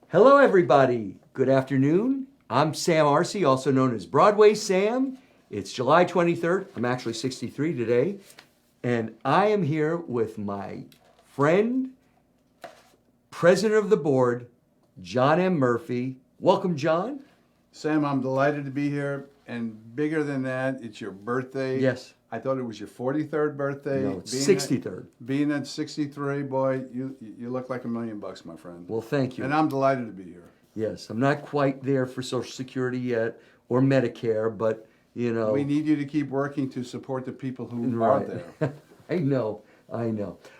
Hello, everybody. Good afternoon. I'm Sam Arce, also known as Broadway Sam. It's July 23rd. I'm actually 63 today. And I am here with my friend, president of the board, John M. Murphy. Welcome, John. Sam, I'm delighted to be here. And bigger than that, it's your birthday. Yes. I thought it was your 43rd birthday. No, it's 63rd. Being at 63, boy, you look like $1,000,000, my friend. Well, thank you. And I'm delighted to be here. Yes, I'm not quite there for Social Security yet or Medicare, but you know. We need you to keep working to support the people who are Right. there. I know.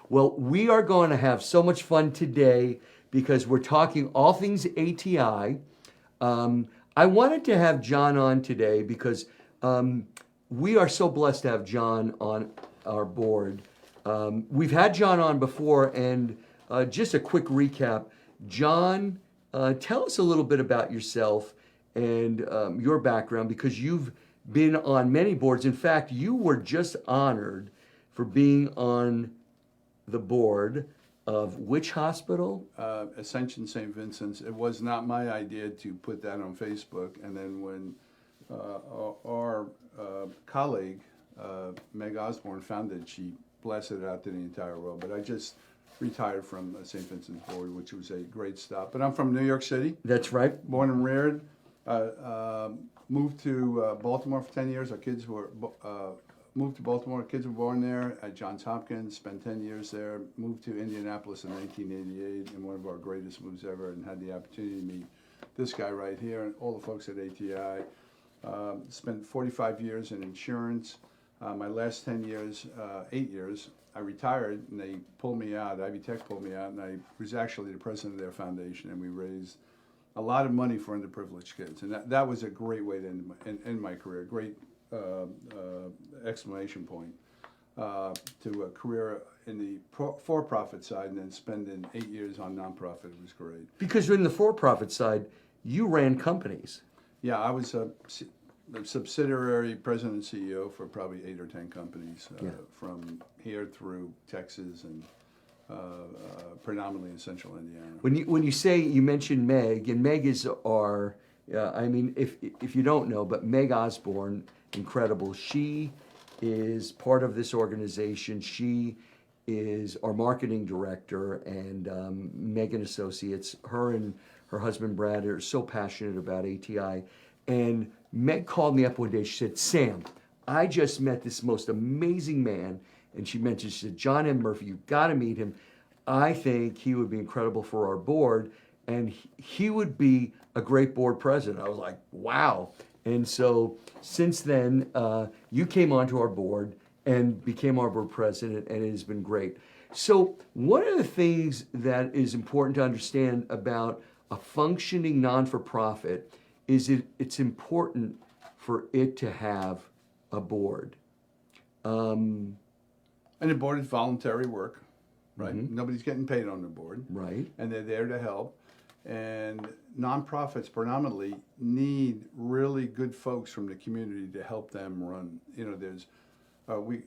Well, we are going to have so much fun today because we're talking all things ATI. I wanted to have John on today because we are so blessed to have John on our board. We've had John on before, and just a quick recap. John, tell us a little bit about yourself and your background because you've been on many boards. In fact, you were just honored for being on the board of which hospital? Ascension St. Vincent's. It was not my idea to put that on Facebook. And then when our colleague, Meg Osborne, found it, she blasted it out to the entire world. But I just retired from St. Vincent's board, which was a great stop. But I'm from New York City. That's right. Born and reared. Moved to Baltimore for 10 years. Our kids were moved to Baltimore. Our kids were born there at Johns Hopkins. Spent 10 years there. Moved to Indianapolis in 1988, and one of our greatest moves ever. And had the opportunity to meet this guy right here and all the folks at ATI. Spent 45 years in insurance. My last 10 years, 8 years, I retired, and they pulled me out. Ivy Tech pulled me out, and I was actually the president of their foundation, and we raised a lot of money for underprivileged kids, and that was a great way to end my career. Great exclamation point to a career in the for-profit side, and then spending 8 years on nonprofit. It was great. Because in the for-profit side, you ran companies. Yeah, I was a subsidiary president and CEO for probably 8 or 10 companies, from here through Texas and predominantly in central Indiana. When you say, you mentioned Meg, and Meg is our, I mean, if you don't know, but Meg Osborne, incredible. She is part of this organization. She is our marketing director, and Megan Associates. Her and her husband Brad are so passionate about ATI. And Meg called me up one day. She said, "Sam, I just met this most amazing man." And she mentioned, she said, "John M. Murphy, you've got to meet him. I think he would be incredible for our board, and he would be a great board president." I was like, wow. And so since then, you came onto our board and became our board president, and it has been great. So one of the things that is important to understand about a functioning non-for-profit is it's important for it to have a board. And the board is voluntary work, right? Mm-hmm. Nobody's getting paid on the board. Right. And they're there to help. And nonprofits predominantly need really good folks from the community to help them run. You know, there's,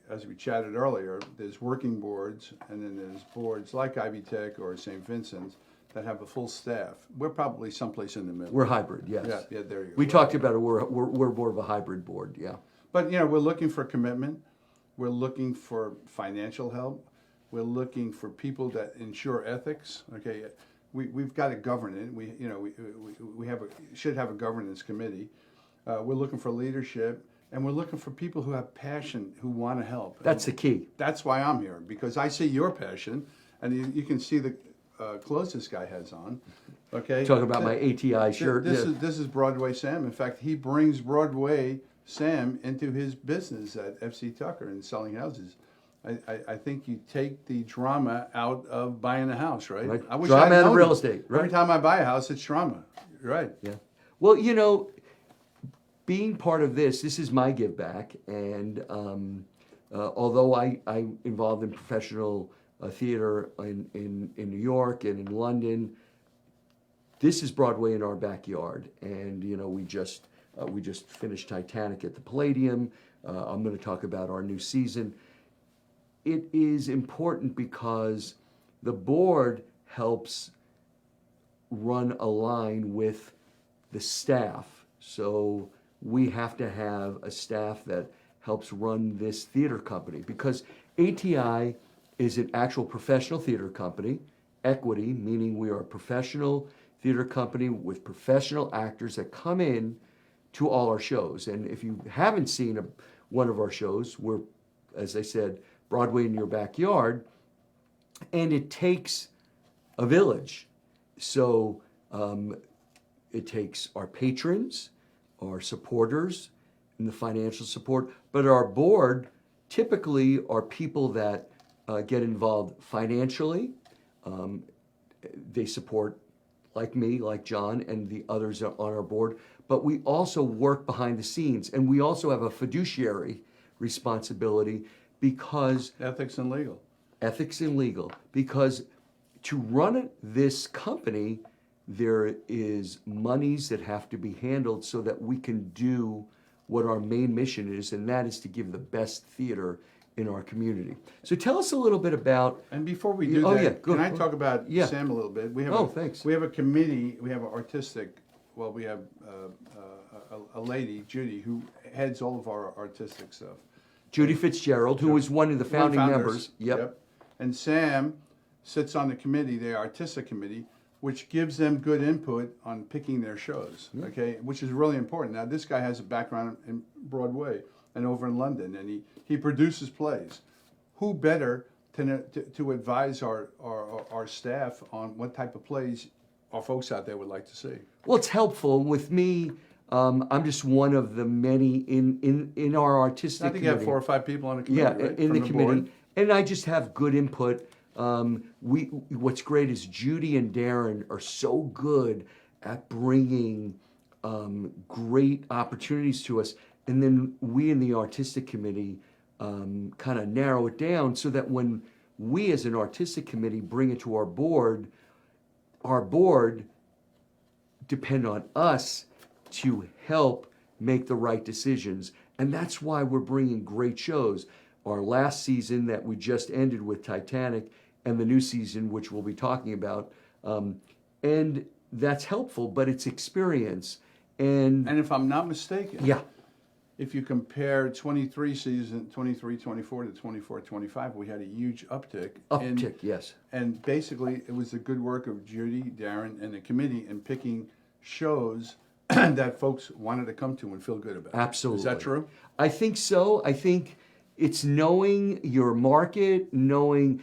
as we chatted earlier, there's working boards, and then there's boards like Ivy Tech or St. Vincent's that have a full staff. We're probably someplace in the middle. We're hybrid, yes. Yeah, there you go. We talked about it. We're more of a hybrid board, yeah. But, you know, we're looking for commitment. We're looking for financial help. We're looking for people that ensure ethics. Okay, we've got to govern it. We should have a governance committee. We're looking for leadership, and we're looking for people who have passion, who want to help. That's the key. That's why I'm here, because I see your passion, and you can see the clothes this guy has on. Okay, Talk about my ATI shirt. This is Broadway Sam. In fact, he brings Broadway Sam into his business at FC Tucker and selling houses. I think you take the drama out of buying a house, right? Right. I wish Drama I'd out of known real it. estate, right. Every time I buy a house, it's drama, right? Yeah. Well, you know, being part of this is my give back, and although I'm involved in professional theater in New York and in London, this is Broadway in our backyard, and you know we just finished Titanic at the Palladium. I'm going to talk about our new season. It is important because the board helps run a line with the staff. So we have to have a staff that helps run this theater company, because ATI is an actual professional theater company. Equity, meaning we are a professional theater company with professional actors that come in to all our shows. And if you haven't seen one of our shows, we're, as I said, Broadway in your backyard, and it takes a village. So it takes our patrons, our supporters, and the financial support, but our board typically are people that get involved financially. They support, like me, like John, and the others on our board, but we also work behind the scenes, and we also have a fiduciary responsibility, because Ethics and legal. ethics and legal, because to run this company, there is monies that have to be handled so that we can do what our main mission is, and that is to give the best theater in our community. So tell us a little bit about. And before we do Oh, that, yeah, go- can I talk about yeah. Sam a little bit? We have Thanks. We have a committee. We have an artistic. Well, we have a lady, Judy, who heads all of our artistic stuff. Judy Fitzgerald, who was one of the founding Founders. members. Yep. And Sam sits on the committee, the artistic committee, which gives them good input on picking their shows. Okay, which is really important. Now, this guy has a background in Broadway and over in London, and he produces plays. Who better to advise our staff on what type of plays our folks out there would like to see? Well, it's helpful with me. I'm just one of the many in our artistic I think you have committee. 4 or 5 people on the committee, Yeah, right? in From the committee, board? and I just have good input. What's great is Judy and Darren are so good at bringing great opportunities to us, and then we in the artistic committee kind of narrow it down so that when we as an artistic committee bring it to our board depend on us to help make the right decisions. And that's why we're bringing great shows. Our last season that we just ended with Titanic, and the new season, which we'll be talking about. And that's helpful, but it's experience. And And if I'm not mistaken, yeah, if you compare 23 season, 23-24 to 24-25, we had a huge uptick. uptick, yes. And basically, it was the good work of Judy, Darren, and the committee in picking shows that folks wanted to come to and feel good about. Absolutely. Is that true? I think so. I think it's knowing your market, knowing,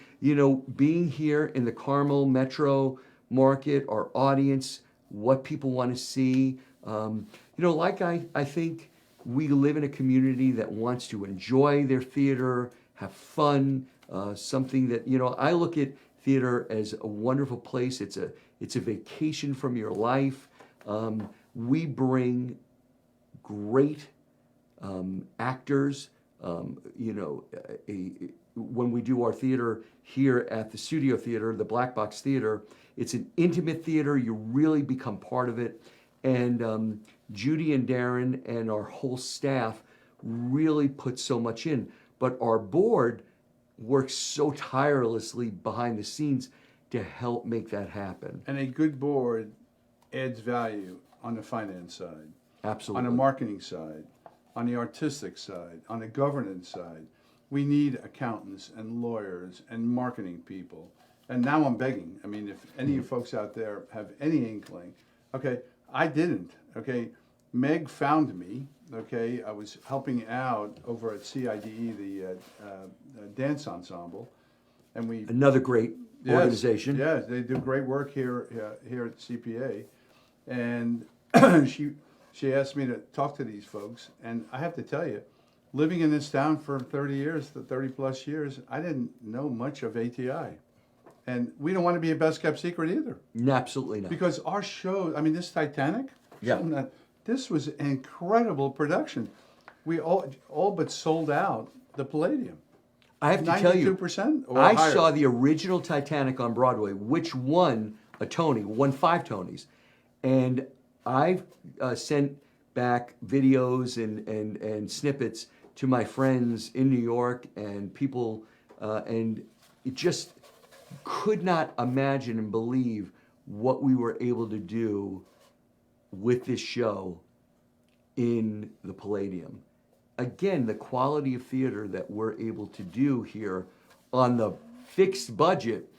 being here in the Carmel metro market, our audience, what people want to see. I think we live in a community that wants to enjoy their theater, have fun, something that, I look at theater as a wonderful place. It's a vacation from your life. We bring great actors. When we do our theater here at the Studio Theater, the Black Box Theater, it's an intimate theater. You really become part of it. And Judy and Darren and our whole staff really put so much in. But our board works so tirelessly behind the scenes to help make that happen. And a good board adds value on the finance side, Absolutely. on the marketing side, on the artistic side, on the governance side. We need accountants and lawyers and marketing people. And now I'm begging. I mean, if any of you folks out there have any inkling, okay, I didn't, okay. Meg found me, okay. I was helping out over at CIDE, the dance ensemble, and we Another great organization. Yes, they do great work here at CPA, and she asked me to talk to these folks, and I have to tell you, living in this town for 30 plus years, I didn't know much of ATI, and we don't want to be a best kept secret either. Absolutely not. Because our show, I mean, this Titanic, Yeah. this was an incredible production. We all but sold out the Palladium. I have to tell you, 92% or I higher. saw the original Titanic on Broadway, which won a Tony, won 5 Tonys. And I've sent back videos and snippets to my friends in New York and people, and it just could not imagine and believe what we were able to do with this show in the Palladium. Again, the quality of theater that we're able to do here on the fixed budget.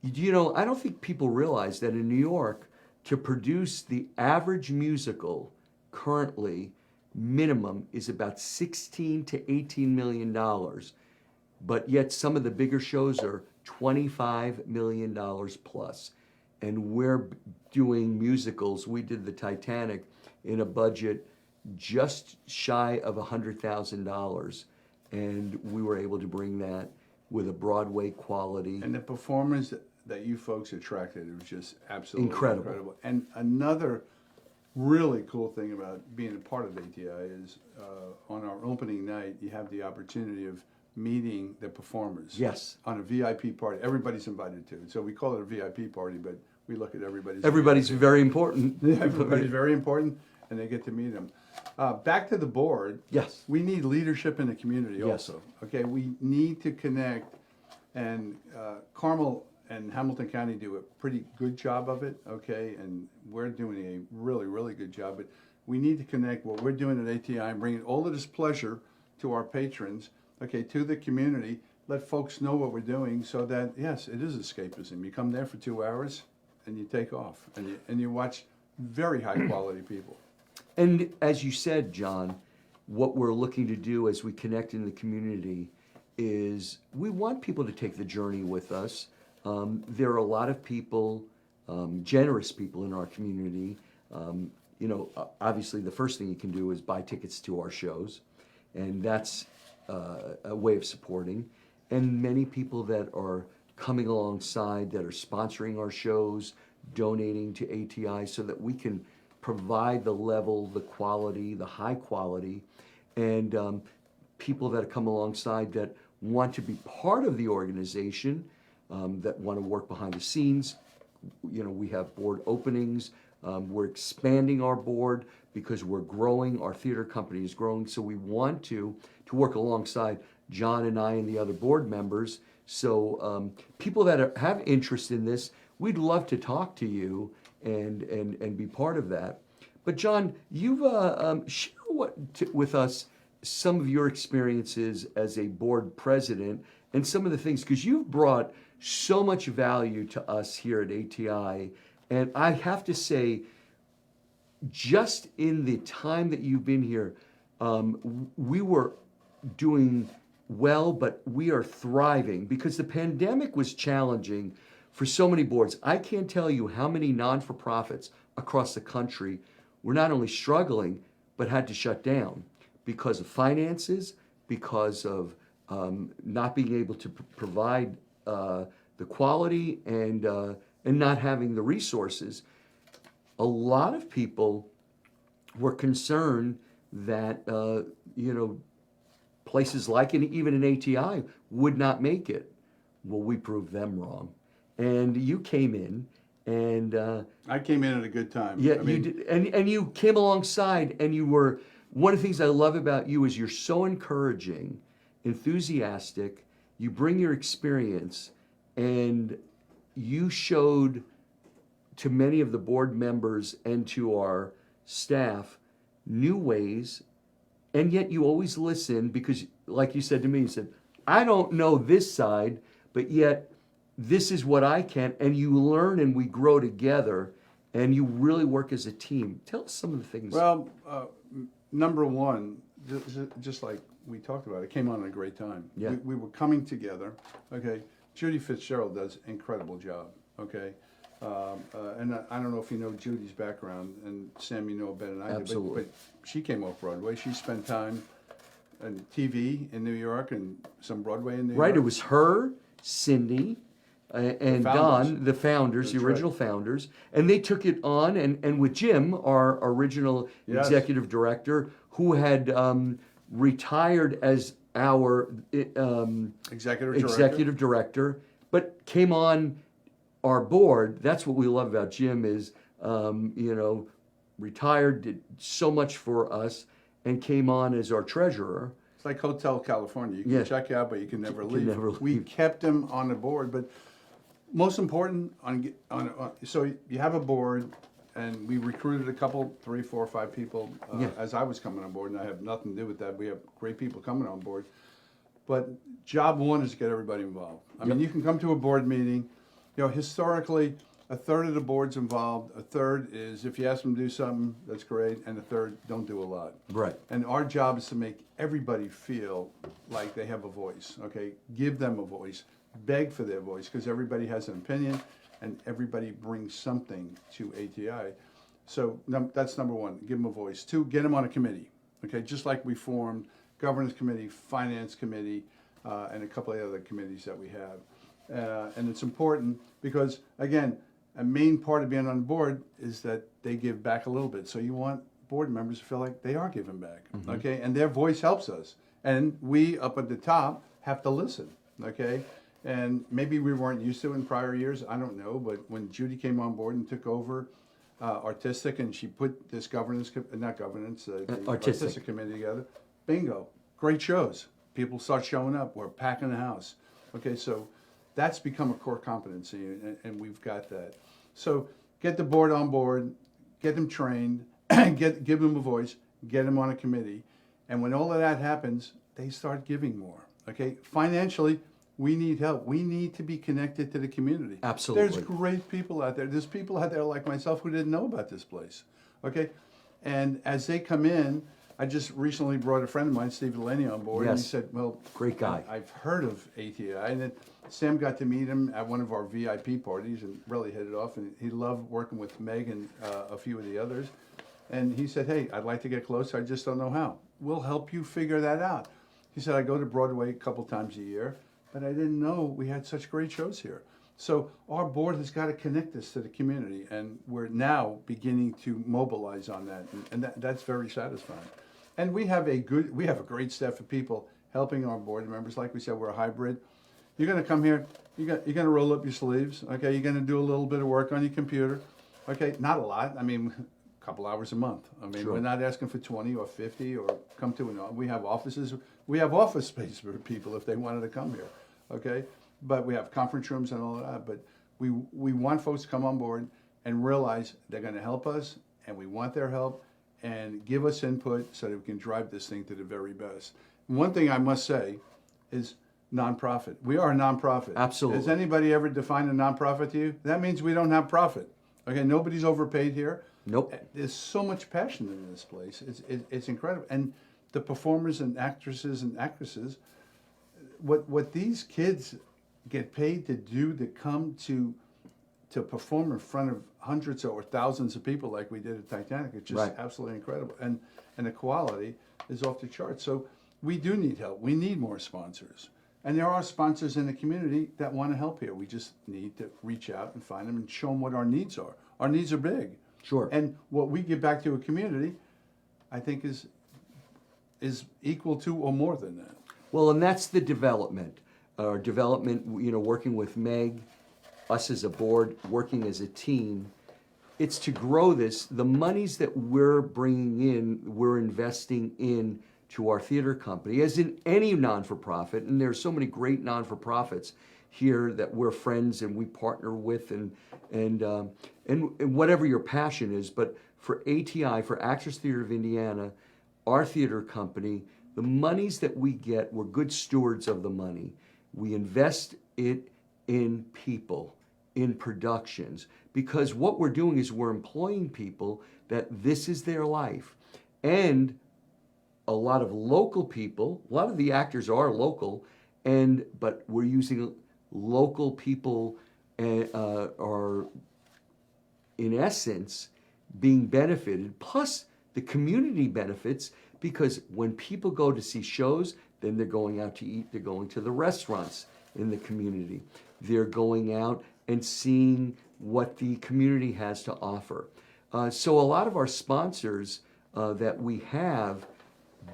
You know, I don't think people realize that in New York, to produce the average musical currently, minimum is about 16 to 18 million dollars. But yet some of the bigger shows are $25 million plus. And we're doing musicals. We did the Titanic in a budget just shy of $100,000. And we were able to bring that with a Broadway quality. And the performance that you folks attracted, it was just absolutely Incredible. incredible. And another really cool thing about being a part of ATI is on our opening night, you have the opportunity of meeting the performers. Yes. On a VIP party. Everybody's invited to. So we call it a VIP party, but we look at everybody's. Everybody's very important. Everybody's very important, and they get to meet them. Back to the board. Yes. We need leadership in the community Yes. also. Okay, we need to connect, and Carmel and Hamilton County do a pretty good job of it. Okay, and we're doing a really, really good job. But we need to connect what we're doing at ATI and bringing all of this pleasure to our patrons. Okay, to the community. Let folks know what we're doing, so that yes, it is escapism. You come there for 2 hours, and you take off, and you watch very high quality people. And as you said, John, what we're looking to do as we connect in the community is we want people to take the journey with us. There are a lot of people, generous people in our community. You know, obviously the first thing you can do is buy tickets to our shows, and that's a way of supporting. And many people that are coming alongside, that are sponsoring our shows, donating to ATI so that we can provide the level, the quality, the high quality, and people that come alongside that want to be part of the organization, that want to work behind the scenes. You know, we have board openings. We're expanding our board because we're growing. Our theater company is growing, so we want to work alongside John and I and the other board members. So people that have interest in this, we'd love to talk to you and be part of that. But John, you've share with us some of your experiences as a board president and some of the things, because you've brought so much value to us here at ATI. And I have to say, just in the time that you've been here, we were doing well, but we are thriving because the pandemic was challenging for so many boards. I can't tell you how many non-for-profits across the country were not only struggling, but had to shut down because of finances, because of not being able to provide the quality and not having the resources. A lot of people were concerned that, you know, places like even an ATI would not make it. Well, we proved them wrong. And you came in and... I came in at a good time. Yeah, I mean, you did, and you came alongside, and you were... One of the things I love about you is you're so encouraging, enthusiastic, you bring your experience, and you showed to many of the board members and to our staff new ways. And yet you always listen because, like you said to me, you said, I don't know this side, but yet this is what I can. And you learn and we grow together and you really work as a team. Tell us some of the things. well, number one, just like we talked about, it came on at a great time. Yeah. We were coming together. Okay, Judy Fitzgerald does an incredible job. Okay, and I don't know if you know Judy's background, and Sam, you know better than I do. Absolutely. But she came off Broadway. She spent time on TV in New York and some Broadway in New York. Right, it was her, Cindy, and founders. Don, the founders, That's the original founders, and they took it on, and with Jim, our original Yes. executive director, who had retired as our Executive director, but came on our board. That's what we love about Jim is, you know, retired, did so much for us, and came on as our treasurer. It's like Hotel California. You can Yeah. check out, but you can never can leave. never We leave. kept him on the board, but Most important so you have a board, and we recruited a couple, 3, 4, 5 people Yeah. as I was coming on board, and I have nothing to do with that. We have great people coming on board. But job one is to get everybody involved. I mean, you can come to a board meeting, historically, a third of the board's involved, a third is, if you ask them to do something, that's great, and a third don't do a lot. Right. And our job is to make everybody feel like they have a voice, okay? Give them a voice, beg for their voice, because everybody has an opinion, and everybody brings something to ATI. So that's number one, give them a voice. 2, get them on a committee, okay? Just like we formed governance committee, finance committee, and a couple of other committees that we have. And it's important because, again, a main part of being on the board is that they give back a little bit. So you want board members to feel like they are giving back, okay? And their voice helps us. And we, up at the top, have to listen, okay? And maybe we weren't used to it in prior years, I don't know, but when Judy came on board and took over artistic, and she put this the artistic committee together, bingo, great shows. People start showing up, we're packing the house. Okay, so that's become a core competency, and we've got that. So get the board on board, get them trained, give them a voice, get them on a committee, and when all of that happens, they start giving more. Okay, financially, we need help. We need to be connected to the community. Absolutely. There's great people out there. There's people out there like myself who didn't know about this place. Okay, and as they come in, I just recently brought a friend of mine, Steve Delaney, on board, and he Yes. said, well, Great guy. I've heard of ATI, and then Sam got to meet him at one of our VIP parties and really hit it off, and he loved working with Meg and a few of the others. And he said, hey, I'd like to get closer, I just don't know how. We'll help you figure that out. He said, I go to Broadway a couple times a year, but I didn't know we had such great shows here. So our board has got to connect us to the community, and we're now beginning to mobilize on that, and that's very satisfying. And we have a great staff of people helping our board members. Like we said, we're a hybrid. You're going to come here, you're going to roll up your sleeves, okay? You're going to do a little bit of work on your computer, okay? Not a lot. I mean, a couple hours a month. I mean, Sure. We're not asking for 20 or 50 or come to an. We have offices. We have office space for people if they wanted to come here, okay? But we have conference rooms and all of that. But we want folks to come on board and realize they're going to help us, and we want their help, and give us input so that we can drive this thing to the very best. One thing I must say is nonprofit. We are a nonprofit. Absolutely. Has anybody ever defined a nonprofit to you? That means we don't have profit. Okay, nobody's overpaid here. Nope. There's so much passion in this place. It's incredible. And the performers and actresses, what these kids get paid to do, to come to perform in front of hundreds or thousands of people like we did at Titanic, it's just Right. absolutely incredible. And the quality is off the charts. So we do need help. We need more sponsors. And there are sponsors in the community that want to help here. We just need to reach out and find them and show them what our needs are. Our needs are big. Sure. And what we give back to a community, I think is equal to or more than that. Well, and that's the development. Our development, working with Meg, us as a board, working as a team. It's to grow this. The monies that we're bringing in, we're investing in to our theater company, as in any non-for-profit. And there's so many great non-for-profits here that we're friends and we partner with, and whatever your passion is. But for ATI, for Actors Theater of Indiana, our theater company, the monies that we get, we're good stewards of the money. We invest it in people, in productions, because what we're doing is we're employing people that this is their life. And a lot of local people, a lot of the actors are local, but we're using local people are, in essence, being benefited, plus the community benefits, because when people go to see shows, then they're going out to eat, they're going to the restaurants in the community, they're going out and seeing what the community has to offer. So a lot of our sponsors that we have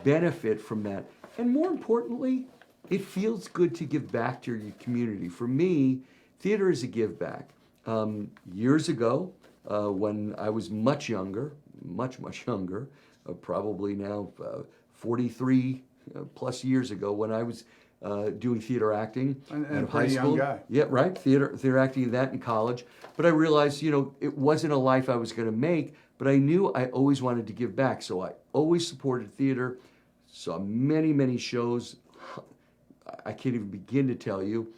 benefit from that. And more importantly, it feels good to give back to your community. For me, theater is a give back. Years ago, when I was much younger, much younger, probably now 43 plus years ago, when I was doing theater acting And out a of high pretty school. young guy. Yeah, right. Theater acting, that in college. But I realized, it wasn't a life I was going to make. But I knew I always wanted to give back, so I always supported theater. Saw many, many shows. I can't even begin to tell you.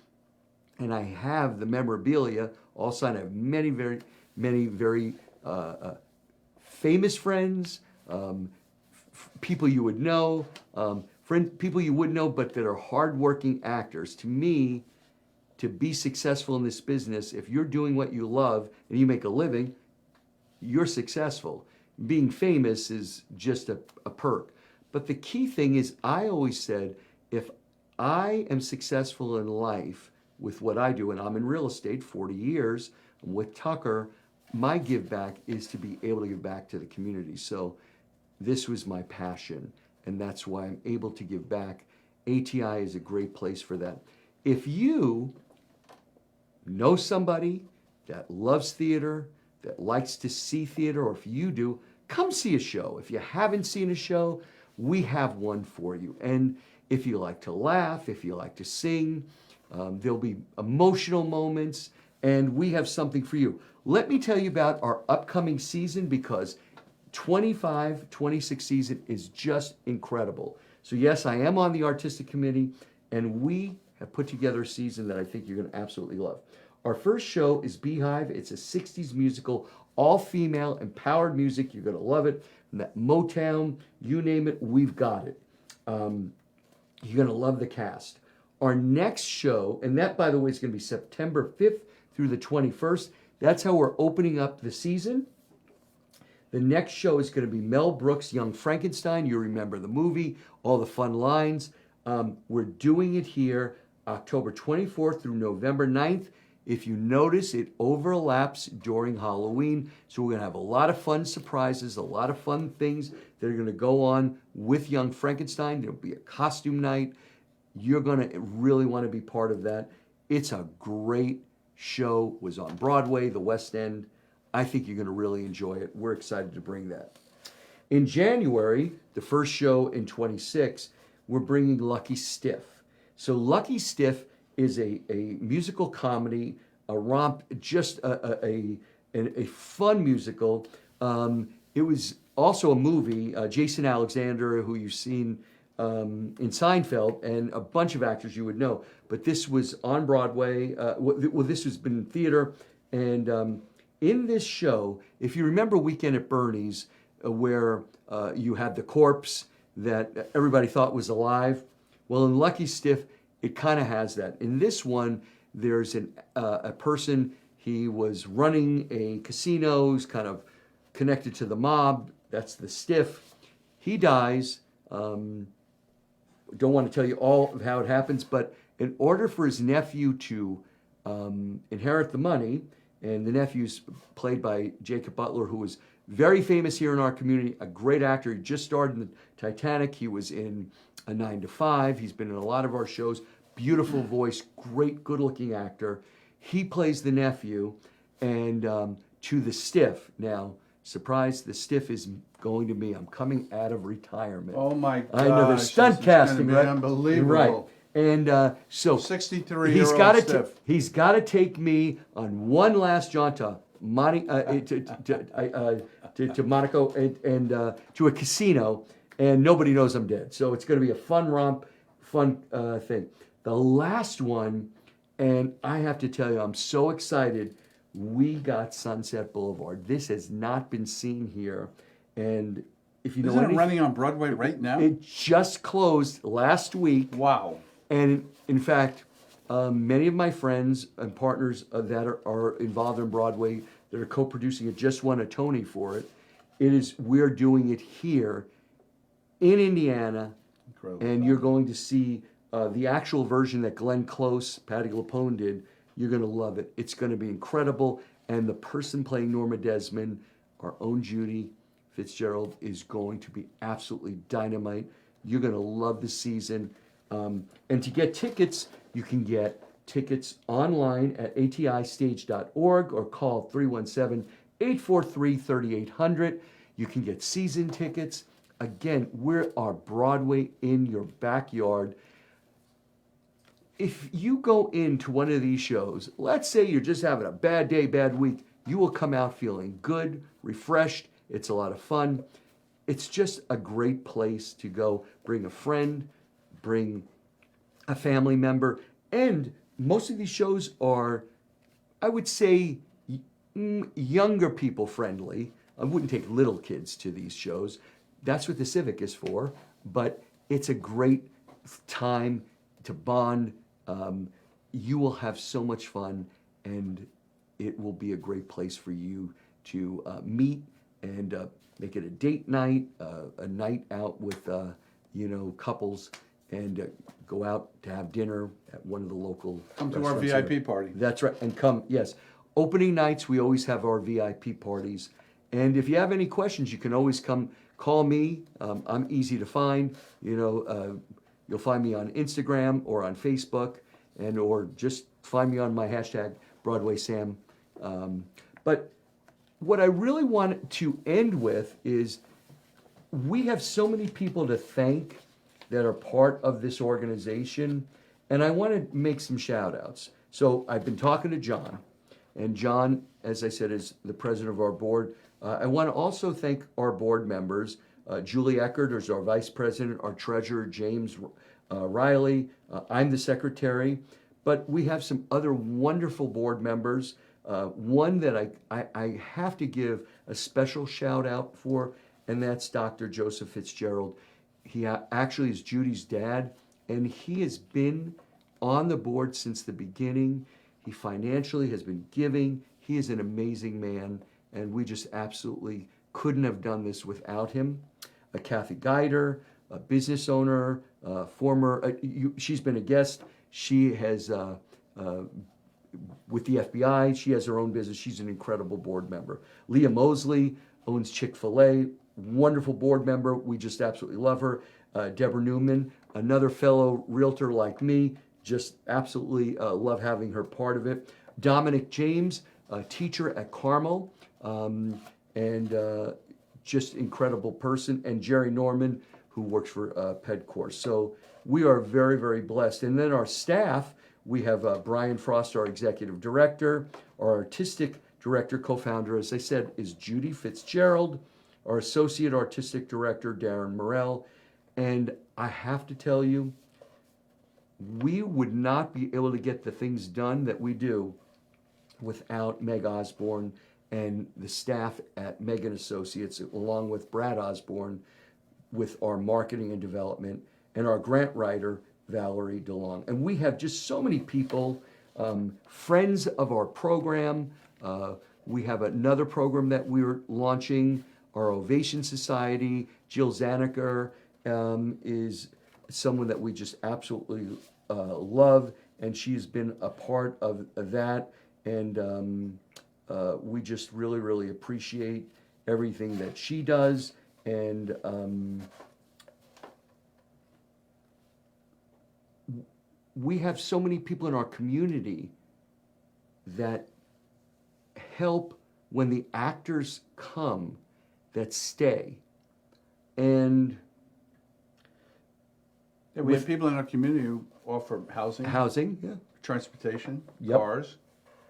And I have the memorabilia. Also, I have many, very famous friends, people you would know, people you would know, but that are hardworking actors. To me, to be successful in this business, if you're doing what you love and you make a living, you're successful. Being famous is just a perk. But the key thing is, I always said, if I am successful in life with what I do, and I'm in real estate 40 years, I'm with Tucker, my give back is to be able to give back to the community. So this was my passion, and that's why I'm able to give back. ATI is a great place for that. If you know somebody that loves theater, that likes to see theater, or if you do, come see a show. If you haven't seen a show, we have one for you. And if you like to laugh, if you like to sing, there'll be emotional moments, and we have something for you. Let me tell you about our upcoming season, because 25-26 season is just incredible. So yes, I am on the artistic committee, and we have put together a season that I think you're going to absolutely love. Our first show is Beehive. It's a 60s musical, all-female, empowered music. You're going to love it. From that Motown, you name it, we've got it. You're going to love the cast. Our next show, and that, by the way, is going to be September 5th through the 21st. That's how we're opening up the season. The next show is going to be Mel Brooks' Young Frankenstein. You remember the movie, all the fun lines. We're doing it here October 24th through November 9th. If you notice, it overlaps during Halloween. So we're going to have a lot of fun surprises, a lot of fun things that are going to go on with Young Frankenstein. There'll be a costume night. You're going to really want to be part of that. It's a great show. It was on Broadway, the West End. I think you're going to really enjoy it. We're excited to bring that. In January, the first show in 26, we're bringing Lucky Stiff. So Lucky Stiff is a musical comedy, a romp, just a fun musical. It was also a movie. Jason Alexander, who you've seen in Seinfeld, and a bunch of actors you would know. But this was on Broadway. This has been in theater. And in this show, if you remember Weekend at Bernie's, where you had the corpse that everybody thought was alive, well, in Lucky Stiff, it kind of has that. In this one, there's a person, he was running a casino, he's kind of connected to the mob. That's the Stiff. He dies. Don't want to tell you all of how it happens, but in order for his nephew to inherit the money, and the nephew's played by Jacob Butler, who was very famous here in our community, a great actor. He just starred in the Titanic. He was in a 9 to 5. He's been in a lot of our shows. Beautiful voice, great, good-looking actor. He plays the nephew, and to the Stiff. Now, surprise, the Stiff is going to be, I'm coming out of retirement. Oh my gosh. I know the stunt casting, right? Unbelievable. Right. And so 63-year-old Stiff. He's got to take me on one last jaunt to Monaco and to a casino, and nobody knows I'm dead. So it's going to be a fun romp, fun thing. The last one, and I have to tell you, I'm so excited. We got Sunset Boulevard. This has not been seen here, and if you know Isn't it anything, running on Broadway right now? it just closed last week. Wow. And in fact, many of my friends and partners that are involved in Broadway that are co-producing it just won a Tony for it. We're doing it here in Indiana, Incredible. and you're going to see the actual version that Glenn Close, Patti LuPone did. You're going to love it. It's going to be incredible. And the person playing Norma Desmond, our own Judy Fitzgerald, is going to be absolutely dynamite. You're going to love the season. And to get tickets, you can get tickets online at atistage.org or call 317-843-3800. You can get season tickets. Again, we're our Broadway in your backyard. if you go into one of these shows, let's say you're just having a bad day, bad week, you will come out feeling good, refreshed. It's a lot of fun. It's just a great place to go. Bring a friend, bring a family member, and most of these shows are, I would say, younger people friendly. I wouldn't take little kids to these shows. That's what the Civic is for, but it's a great time to bond. You will have so much fun, and it will be a great place for you to meet and make it a date night, a night out with couples, and go out to have dinner at one of the local Come to our restaurants here. VIP party. That's right, and come, yes. Opening nights, we always have our VIP parties. And if you have any questions, you can always come call me. I'm easy to find. You'll find me on Instagram or on Facebook, or just find me on my hashtag BroadwaySam. But what I really want to end with is we have so many people to thank that are part of this organization, and I want to make some shout outs. So I've been talking to John, and John, as I said, is the president of our board. I want to also thank our board members. Julie Eckert is our vice president, our treasurer, James Riley. I'm the secretary, but we have some other wonderful board members. One that I have to give a special shout out for, and that's Dr. Joseph Fitzgerald. He actually is Judy's dad, and he has been on the board since the beginning. He financially has been giving. He is an amazing man, and we just absolutely couldn't have done this without him. Kathy Geider, a business owner, she's been a guest. She has, with the FBI, she has her own business. She's an incredible board member. Leah Mosley owns Chick-fil-A, wonderful board member. We just absolutely love her. Deborah Newman, another fellow realtor like me, just absolutely love having her part of it. Dominic James, a teacher at Carmel, and just incredible person. And Jerry Norman, who works for PedCourse. So we are very, very blessed. And then our staff, we have Brian Frost, our executive director. Our artistic director, co-founder, as I said, is Judy Fitzgerald. Our associate artistic director, Darren Morell. And I have to tell you, we would not be able to get the things done that we do without Meg Osborne and the staff at Meg and Associates, along with Brad Osborne, with our marketing and development, and our grant writer, Valerie DeLong. And we have just so many people, friends of our program. We have another program that we're launching, our Ovation Society. Jill Zaniker is someone that we just absolutely love, and she's been a part of that. And we just really, really appreciate everything that she does. And we have so many people in our community that help when the actors come, that stay. And yeah, we have people in our community who offer housing, yeah. transportation, Yep. cars.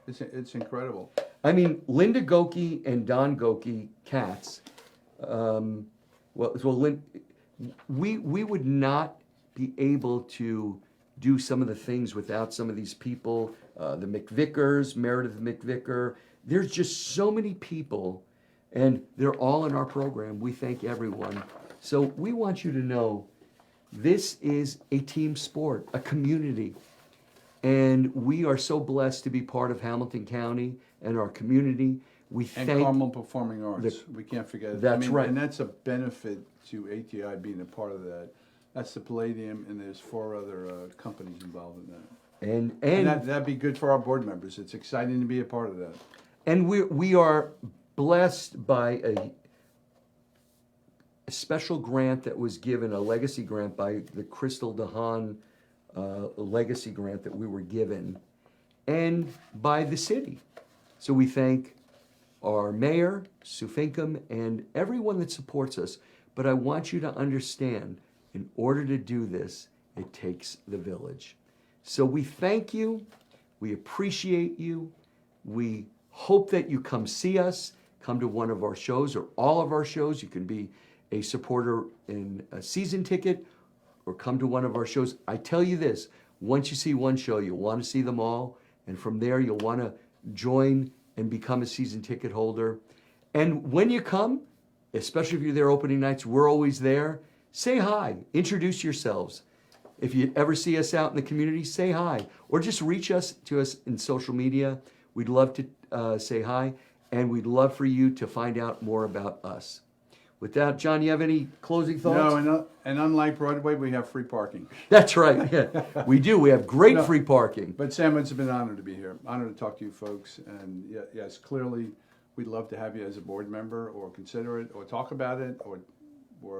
It's incredible. I mean, Linda Goki and Don Goki, Katz, we would not be able to do some of the things without some of these people, the McVickers, Meredith McVicker. There's just so many people, and they're all in our program. We thank everyone. So we want you to know this is a team sport, a community. And we are so blessed to be part of Hamilton County and our community. We And thank Carmel Performing Arts. We can't forget it. That's right. And that's a benefit to ATI being a part of that. That's the Palladium, and there's 4 other companies involved in that. And that'd be good for our board members. It's exciting to be a part of that. And we are blessed by a special grant that was given, a legacy grant by the Crystal DeHaan legacy grant that we were given, and by the city. So we thank our mayor, Sue Finkham, and everyone that supports us. But I want you to understand, in order to do this, it takes the village. So we thank you. We appreciate you. We hope that you come see us, come to one of our shows or all of our shows. You can be a supporter in a season ticket or come to one of our shows. I tell you this, once you see one show, you'll want to see them all. And from there, you'll want to join and become a season ticket holder. And when you come, especially if you're there opening nights, we're always there. Say hi, introduce yourselves. If you ever see us out in the community, say hi. Or just reach us to us in social media. We'd love to say hi. And we'd love for you to find out more about us. With that, John, you have any closing thoughts? No, and unlike Broadway, we have free parking. That's right. Yeah, we do. We have great No. free parking. But Sam, it's been an honor to be here. Honor to talk to you folks. And yes, clearly, we'd love to have you as a board member or consider it or talk about it or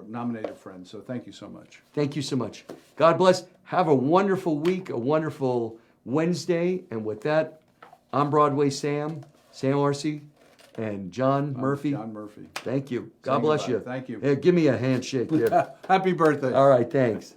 nominate a friend. So thank you so much. Thank you so much. God bless. Have a wonderful week, a wonderful Wednesday. And with that, I'm Broadway Sam Arce, and John Murphy. John Murphy. Thank you. God Saying bless goodbye. you. Thank you. Yeah, give me a handshake. Yeah. Happy birthday. All right, thanks.